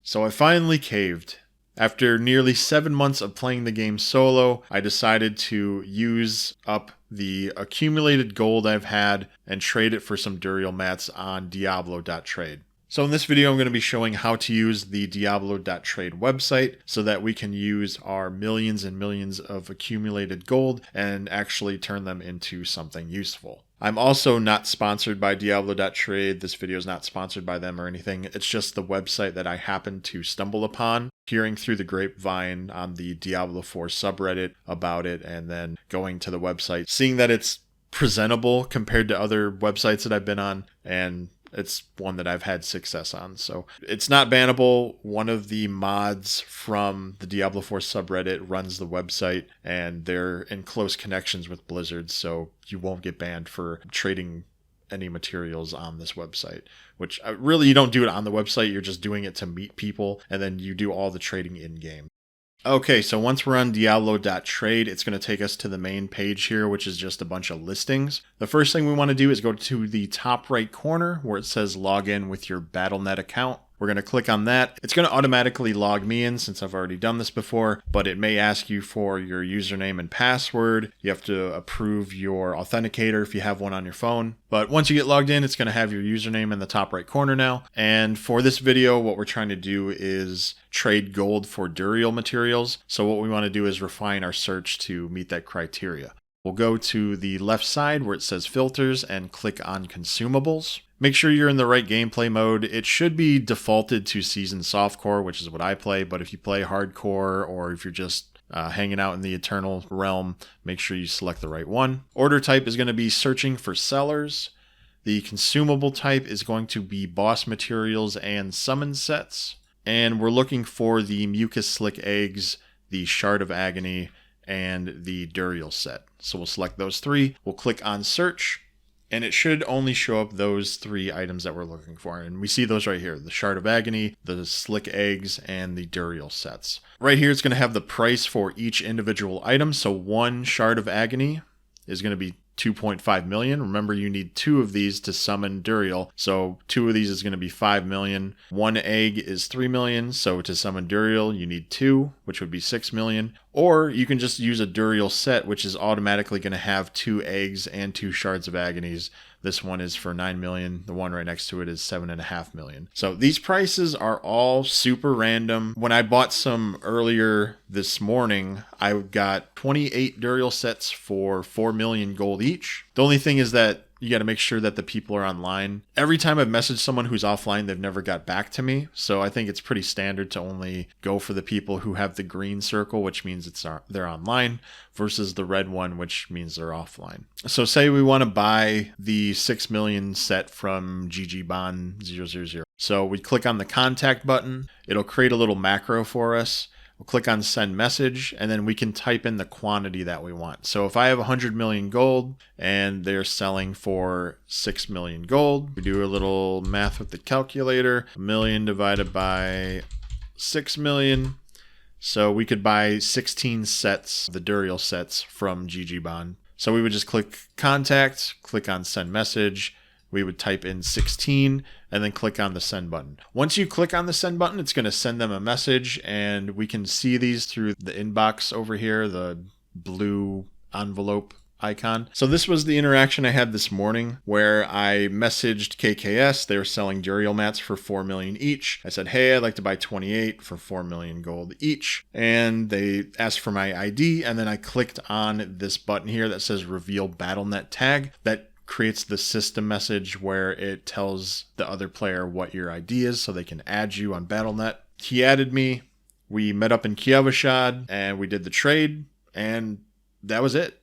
So I finally caved. After nearly 7 months of playing the game solo, I decided to use up the accumulated gold I've had and trade it for some Duriel mats on diablo.trade. So in this video, I'm going to be showing how to use the diablo.trade website so that we can use our millions and millions of accumulated gold and actually turn them into something useful. I'm also not sponsored by diablo.trade. This video is not sponsored by them or anything. It's just the website that I happened to stumble upon, hearing through the grapevine on the Diablo 4 subreddit about it, and then going to the website, seeing that it's presentable compared to other websites that I've been on, and it's one that I've had success on. So it's not bannable. One of the mods from the Diablo 4 subreddit runs the website, and they're in close connections with Blizzard, so you won't get banned for trading any materials on this website, which really you don't do it on the website. You're just doing it to meet people, and then you do all the trading in game. Okay, so once we're on diablo.trade, it's going to take us to the main page here, which is just a bunch of listings. The first thing we want to do is go to the top right corner where it says log in with your Battle.net account. We're going to click on that. It's going to automatically log me in since I've already done this before, but it may ask you for your username and password. You have to approve your authenticator if you have one on your phone. But once you get logged in, it's going to have your username in the top right corner now. And for this video, what we're trying to do is trade gold for Duriel materials. So what we want to do is refine our search to meet that criteria. We'll go to the left side where it says filters and click on consumables. Make sure you're in the right gameplay mode. It should be defaulted to seasoned softcore, which is what I play, but if you play hardcore or if you're just hanging out in the eternal realm, make sure you select the right one. Order type is going to be searching for sellers. The consumable type is going to be boss materials and summon sets. And we're looking for the mucus slick eggs, the shard of agony, and the Duriel set. So we'll select those three. We'll click on search, and it should only show up those three items that we're looking for. And we see those right here, the shard of agony, the slick eggs, and the Duriel sets. Right here, it's going to have the price for each individual item. So one shard of agony is going to be 2.5 million. Remember, you need 2 of these to summon Duriel. So 2 of these is going to be 5 million. 1 egg is 3 million. So to summon Duriel, you need 2, which would be 6 million. Or you can just use a Duriel set, which is automatically going to have 2 eggs and 2 shards of agonies. This one is for 9 million. The one right next to it is 7.5 million. So these prices are all super random. When I bought some earlier this morning, I got 28 Duriel sets for 4 million gold each. The only thing is that you got to make sure that the people are online. Every time I've messaged someone who's offline, they've never got back to me. So I think it's pretty standard to only go for the people who have the green circle, which means they're online, versus the red one, which means they're offline. So say we want to buy the 6 million set from GGBond000. So we click on the contact button. It'll create a little macro for us. We'll click on send message, and then we can type in the quantity that we want. So if I have 100 million gold and they're selling for 6 million gold, we do a little math with the calculator. 1 million divided by 6 million. So we could buy 16 sets, the Duriel sets from GGBond. So we would just click contact, click on send message. We would type in 16 and then click on the send button. Once you click on the send button, it's going to send them a message, and we can see these through the inbox over here, the blue envelope icon. So this was the interaction I had this morning where I messaged KKS. They were selling Duriel mats for 4 million each. I said, hey, I'd like to buy 28 for 4 million gold each. And they asked for my ID, and then I clicked on this button here that says reveal Battle.net tag. That creates the system message where it tells the other player what your ID is so they can add you on Battle.net. He added me. We met up in Kiavashad and we did the trade, and that was it.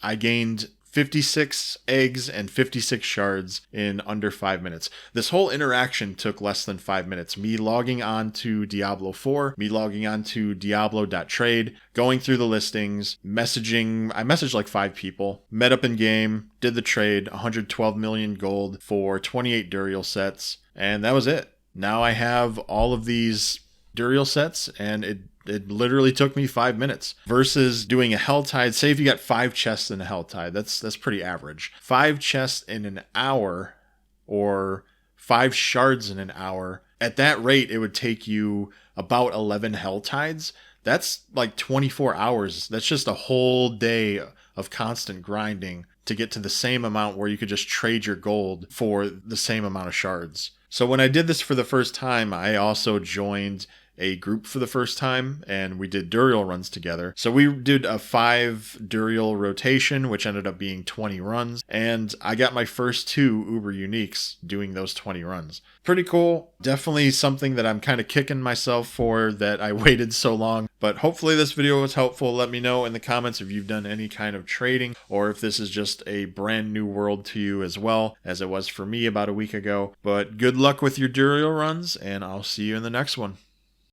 I gained 56 eggs and 56 shards in under 5 minutes. This whole interaction took less than 5 minutes. Me logging on to Diablo 4, me logging on to diablo.trade, going through the listings, messaging. I messaged like 5 people, met up in game, did the trade, 112 million gold for 28 Duriel sets, and that was it. Now I have all of these Duriel sets, and it literally took me 5 minutes versus doing a Helltide. Say if you got 5 chests in a Helltide, that's pretty average. 5 chests in an hour or 5 shards in an hour. At that rate, it would take you about 11 hell tides. That's like 24 hours. That's just a whole day of constant grinding to get to the same amount where you could just trade your gold for the same amount of shards. So when I did this for the first time, I also joined a group for the first time, and we did Duriel runs together. So we did a 5 Duriel rotation, which ended up being 20 runs, and I got my first 2 Uber Uniques doing those 20 runs. Pretty cool. Definitely something that I'm kind of kicking myself for that I waited so long, but hopefully this video was helpful. Let me know in the comments if you've done any kind of trading, or if this is just a brand new world to you as well, as it was for me about a week ago. But good luck with your Duriel runs, and I'll see you in the next one.